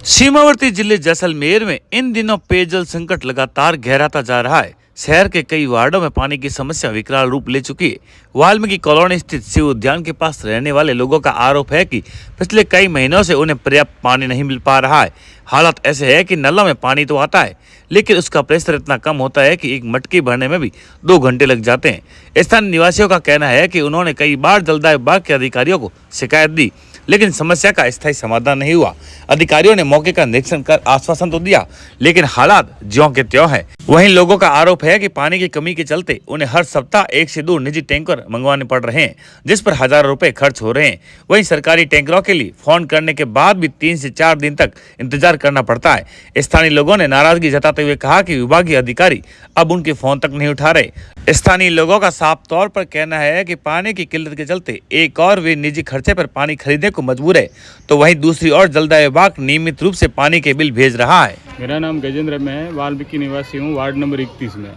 सीमावर्ती जिले जैसलमेर में इन दिनों पेयजल संकट लगातार गहराता जा रहा है। शहर के कई वार्डों में पानी की समस्या विकराल रूप ले चुकी है। वाल्मीकि कॉलोनी स्थित शिव उद्यान के पास रहने वाले लोगों का आरोप है कि पिछले कई महीनों से उन्हें पर्याप्त पानी नहीं मिल पा रहा है। हालत ऐसे है कि नलों में पानी तो आता है, लेकिन उसका प्रेशर इतना कम होता है कि एक मटकी भरने में भी 2 घंटे लग जाते हैं। स्थानीय निवासियों का कहना है कि उन्होंने कई बार जलदाय विभाग के अधिकारियों को शिकायत दी, लेकिन समस्या का स्थायी समाधान नहीं हुआ। अधिकारियों ने मौके का निरीक्षण कर आश्वासन तो दिया, लेकिन हालात ज्यों के त्यों है। वहीं लोगों का आरोप है कि पानी की कमी के चलते उन्हें हर सप्ताह 1 से 2 निजी टैंकर मंगवाने पड़ रहे हैं, जिस पर हजारों रुपए खर्च हो रहे हैं। वहीं सरकारी टैंकरों के लिए फोन करने के बाद भी 3 से 4 दिन तक इंतजार करना पड़ता है। स्थानीय लोगों ने नाराजगी जताते हुए कहा कि विभागीय अधिकारी अब उनके फोन तक नहीं उठा रहे। स्थानीय लोगों का साफ तौर पर कहना है कि पानी की किल्लत के चलते एक और वे निजी खर्चे पर पानी खरीदने को मजबूर है, तो वहीं दूसरी ओर जलदाय विभाग नियमित रूप से पानी के बिल भेज रहा है। मेरा नाम गजेंद्र में है, वाल्मीकि निवासी हूँ, वार्ड नंबर 31 में।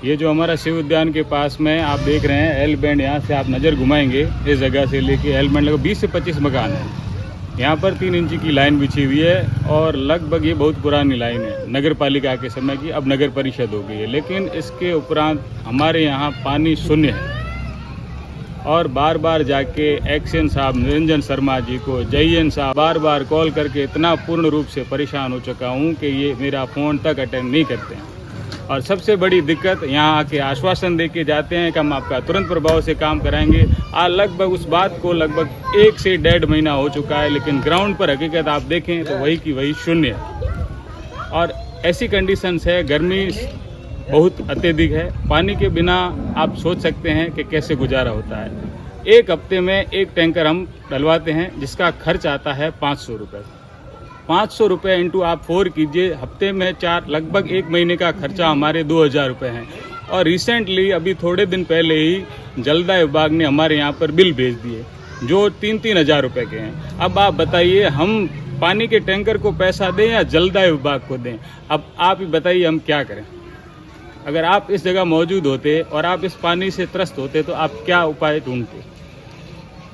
ये जो हमारा शिव उद्यान के पास में आप देख रहे हैं एल बैंड, यहाँ से आप नज़र घुमाएंगे इस जगह से लेके एल बैंड लगभग 20 से 25 मकान है। यहाँ पर 3 इंच की लाइन बिछी हुई है और लगभग ये बहुत पुरानी लाइन है, नगर पालिका के समय की, अब नगर परिषद हो गई है। लेकिन इसके उपरांत हमारे यहाँ पानी शून्य है और बार बार जाके एक्शन साहब निरंजन शर्मा जी को, जयन साहब बार बार कॉल करके इतना पूर्ण रूप से परेशान हो चुका हूँ कि ये मेरा फ़ोन तक अटेंड नहीं करते हैं। और सबसे बड़ी दिक्कत, यहाँ आके आश्वासन दे के जाते हैं कि हम आपका तुरंत प्रभाव से काम कराएंगे। आज लगभग उस बात को लगभग 1 से 1.5 महीना हो चुका है, लेकिन ग्राउंड पर हकीकत आप देखें तो वही की वही शून्य है। और ऐसी कंडीशंस है, गर्मी बहुत अत्यधिक है, पानी के बिना आप सोच सकते हैं कि कैसे गुजारा होता है। एक हफ्ते में एक टैंकर हम डलवाते हैं, जिसका खर्च आता है 500 रुपये। 500 रुपये इंटू आप 4 कीजिए, हफ्ते में 4, लगभग 1 महीने का खर्चा हमारे 2000 रुपये हैं। और रिसेंटली अभी थोड़े दिन पहले ही जलदाय विभाग ने हमारे यहाँ पर बिल भेज दिए जो 3-3 हज़ार रुपये के हैं। अब आप बताइए, हम पानी के टैंकर को पैसा दें या जलदाय विभाग को दें? अब आप ही बताइए हम क्या करें। अगर आप इस जगह मौजूद होते और आप इस पानी से त्रस्त होते तो आप क्या उपाय ढूंढते?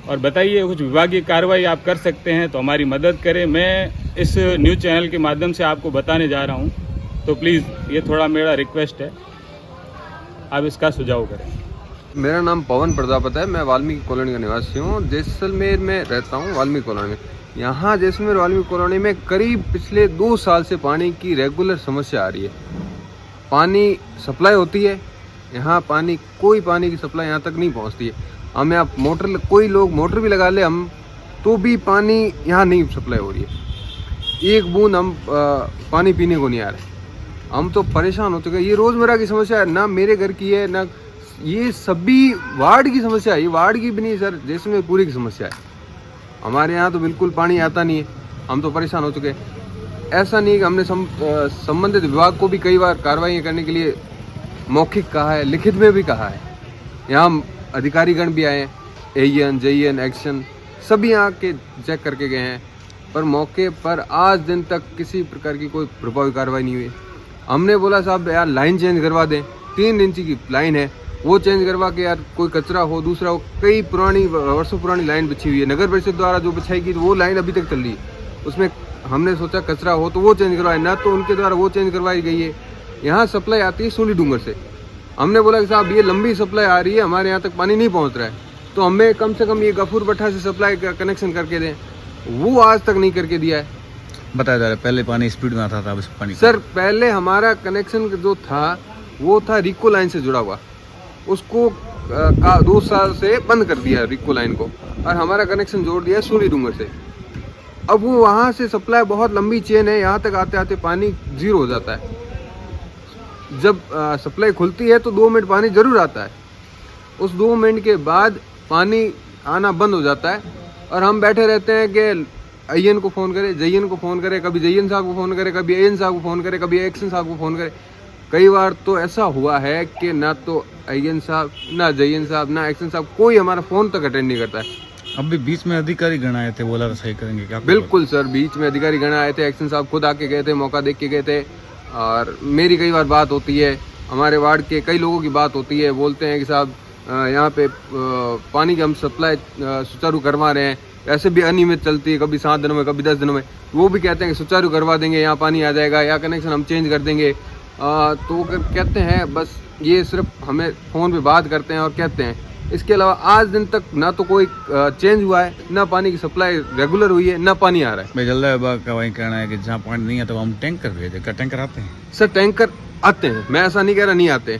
और बताइए, कुछ विभागीय कार्रवाई आप कर सकते हैं तो हमारी मदद करें। मैं इस न्यूज़ चैनल के माध्यम से आपको बताने जा रहा हूं, तो प्लीज़ ये थोड़ा मेरा रिक्वेस्ट है, आप इसका सुझाव करें। मेरा नाम पवन प्रजापति है, मैं वाल्मीकि कॉलोनी का निवासी हूँ। जैसलमेर में रहता हूँ, वाल्मीकि कॉलोनी में। यहाँ जैसलमेर वाल्मीकि कॉलोनी में करीब पिछले 2 साल से पानी की रेगुलर समस्या आ रही है। पानी सप्लाई होती है, यहाँ कोई पानी की सप्लाई यहाँ तक नहीं पहुँचती है। हम यहाँ कोई लोग मोटर भी लगा ले हम, तो भी पानी यहाँ नहीं सप्लाई हो रही है। एक बूंद हम पानी पीने को नहीं आ रहे। हम तो परेशान हो चुके हैं। ये रोज़मर्रा की समस्या है, ना मेरे घर की है, ना ये सभी वार्ड की समस्या है। ये वार्ड की भी नहीं सर, जैसलमेर पूरी की समस्या है। हमारे यहाँ तो बिल्कुल पानी आता नहीं है, हम तो परेशान हो चुके हैं। ऐसा नहीं कि हमने संबंधित विभाग को भी कई बार कार्रवाई करने के लिए मौखिक कहा है, लिखित में भी कहा है। यहाँ अधिकारीगण भी आए हैं, एएन, जेईएन, एक्शन, सभी यहाँ के चेक करके गए हैं, पर मौके पर आज दिन तक किसी प्रकार की कोई प्रभावी कार्रवाई नहीं हुई। हमने बोला साहब यार लाइन चेंज करवा दें, 3 इंच की लाइन है, वो चेंज करवा के यार कोई कचरा हो, दूसरा हो। कई वर्षों पुरानी लाइन बिछी हुई है, नगर परिषद द्वारा जो बिछाई गई वो लाइन अभी तक चल रही है। उसमें हमने सोचा कचरा हो तो वो चेंज करवाए, ना तो उनके द्वारा वो चेंज करवाई गई है। यहाँ सप्लाई आती है सूली डूंगर से। हमने बोला कि साहब ये लंबी सप्लाई आ रही है, हमारे यहाँ तक पानी नहीं पहुँच रहा है, तो हमें कम से कम ये गफूर भट्टा से सप्लाई का कनेक्शन करके दें। वो आज तक नहीं करके दिया है। बताया जा रहा है पहले पानी स्पीड में आता था, अब पानी सर पहले हमारा कनेक्शन जो था वो था रिको लाइन से जुड़ा हुआ, उसको 2 साल से बंद कर दिया रिको लाइन को, और हमारा कनेक्शन जोड़ दिया सूली डूंगर से। अब वो वहाँ से सप्लाई बहुत लंबी चेन है, यहाँ तक आते आते पानी 0 हो जाता है। जब सप्लाई खुलती है तो 2 मिनट पानी ज़रूर आता है, उस 2 मिनट के बाद पानी आना बंद हो जाता है। और हम बैठे रहते हैं कि आईएन को फ़ोन करे, जयन को फ़ोन करे, कभी जयन साहब को फ़ोन करे, कभी एएन साहब को फ़ोन करे, कभी एक्शन साहब को फ़ोन करे। कई बार तो ऐसा हुआ है कि ना तो आईएन साहब, ना जयन साहब, ना एक्शन साहब, कोई हमारा फ़ोन तक अटेंड नहीं करता है। अभी बीच में अधिकारी गण आए थे, बोला सही करेंगे क्या? बिल्कुल सर, बीच में अधिकारी गण आए थे, एक्शन साहब खुद आके गए थे, मौका देख के गए थे। और मेरी कई बार बात होती है, हमारे वार्ड के कई लोगों की बात होती है, बोलते हैं कि साहब यहाँ पे पानी की हम सप्लाई सुचारू करवा रहे हैं, ऐसे भी अनियमित चलती है, कभी 7 दिनों में, कभी 10 दिनों में। वो भी कहते हैं कि सुचारू करवा देंगे, यहाँ पानी आ जाएगा, या कनेक्शन हम चेंज कर देंगे। तो वो कहते हैं, बस ये सिर्फ हमें फ़ोन पे बात करते हैं और कहते हैं। इसके अलावा आज दिन तक ना तो कोई चेंज हुआ है, ना पानी की सप्लाई रेगुलर हुई है, ना पानी आ रहा है। मैं जल विभाग का वही कहना है कि जहाँ पानी नहीं आता तो हम टैंकर भेजे। क्या टैंकर आते हैं? सर टैंकर आते हैं, मैं ऐसा नहीं कह रहा नहीं आते,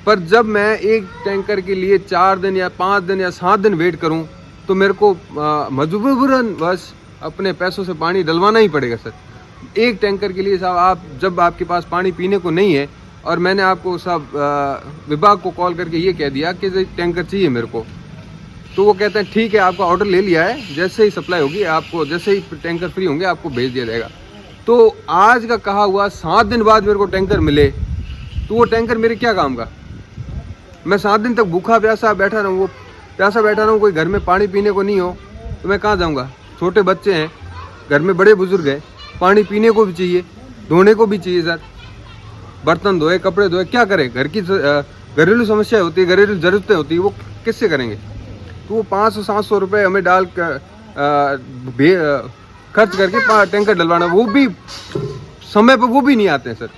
पर जब मैं एक टैंकर के लिए 4 दिन या 5 दिन या 7 दिन वेट करूं तो मेरे को मजबूरन बस अपने पैसों से पानी डलवाना ही पड़ेगा सर। एक टैंकर के लिए साहब, आप जब आपके पास पानी पीने को नहीं है और मैंने आपको साहब विभाग को कॉल करके ये कह दिया कि टैंकर चाहिए मेरे को, तो वो कहते हैं ठीक है, आपका ऑर्डर ले लिया है, जैसे ही सप्लाई होगी आपको, जैसे ही टैंकर फ्री होंगे आपको भेज दिया जाएगा। तो आज का कहा हुआ 7 दिन बाद मेरे को टैंकर मिले, तो वो टैंकर मेरे क्या काम का? मैं 7 दिन तक भूखा प्यासा बैठा रहूँ, वो प्यासा बैठा रहूँ, कोई घर में पानी पीने को नहीं हो तो मैं कहाँ जाऊँगा? छोटे बच्चे हैं, घर में बड़े बुजुर्ग हैं, पानी पीने को भी चाहिए, धोने को भी चाहिए सर, बर्तन धोए, कपड़े धोए, क्या करें? घर की घरेलू समस्या होती है, घरेलू ज़रूरतें होती है, वो किससे करेंगे? तो वो 500-700 रुपये हमें डाल कर खर्च करके टैंकर डलवाना, वो भी समय पर वो भी नहीं आते हैं सर।